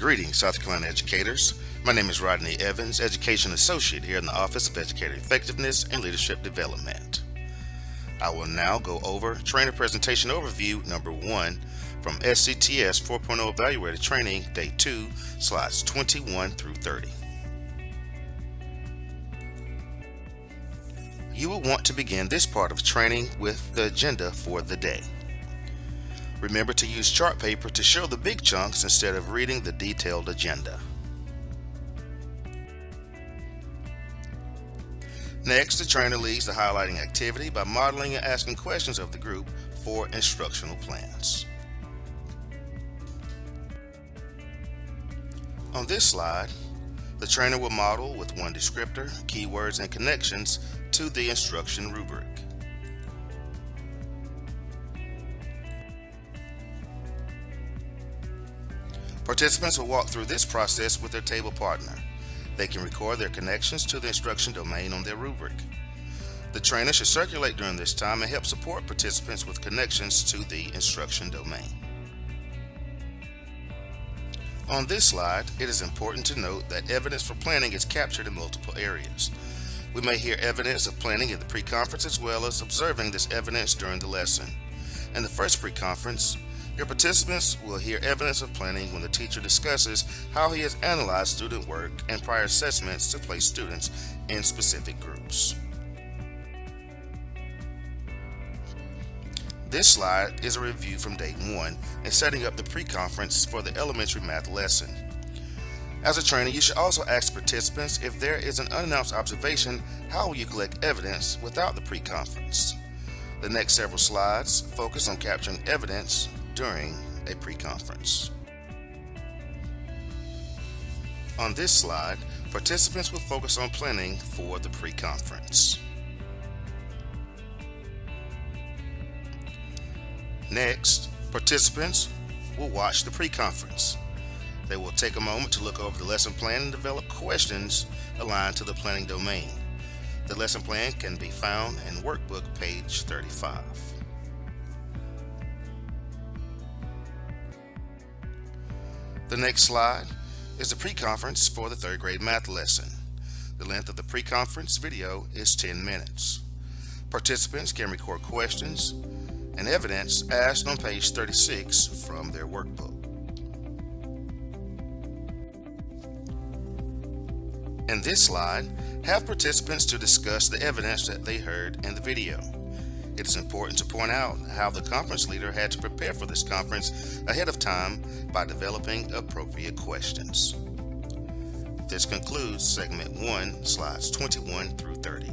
Greetings, South Carolina educators. My name is Rodney Evans, Education Associate here in the Office of Educator Effectiveness and Leadership Development. I will now go over Trainer Presentation Overview number 1 from SCTS 4.0 Evaluator Training, Day 2, slides 21 through 30. You will want to begin this part of training with the agenda for the day. Remember to use chart paper to show the big chunks instead of reading the detailed agenda. Next, the trainer leads the highlighting activity by modeling and asking questions of the group for instructional plans. On this slide, the trainer will model with one descriptor, keywords, and connections to the instruction rubric. Participants will walk through this process with their table partner. They can record their connections to the instruction domain on their rubric. The trainer should circulate during this time and help support participants with connections to the instruction domain. On this slide, it is important to note that evidence for planning is captured in multiple areas. We may hear evidence of planning in the pre-conference as well as observing this evidence during the lesson. In the first pre-conference, your participants will hear evidence of planning when the teacher discusses how he has analyzed student work and prior assessments to place students in specific groups. This slide is a review from day 1 and setting up the pre-conference for the elementary math lesson. As a trainer, you should also ask participants if there is an unannounced observation, how will you collect evidence without the pre-conference? The next several slides focus on capturing evidence during a pre-conference. On this slide, participants will focus on planning for the pre-conference. Next, participants will watch the pre-conference. They will take a moment to look over the lesson plan and develop questions aligned to the planning domain. The lesson plan can be found in workbook page 35. The next slide is the pre-conference for the 3rd grade math lesson. The length of the pre-conference video is 10 minutes. Participants can record questions and evidence asked on page 36 from their workbook. In this slide, have participants to discuss the evidence that they heard in the video. It is important to point out how the conference leader had to prepare for this conference ahead of time by developing appropriate questions. This concludes segment 1, slides 21 through 30.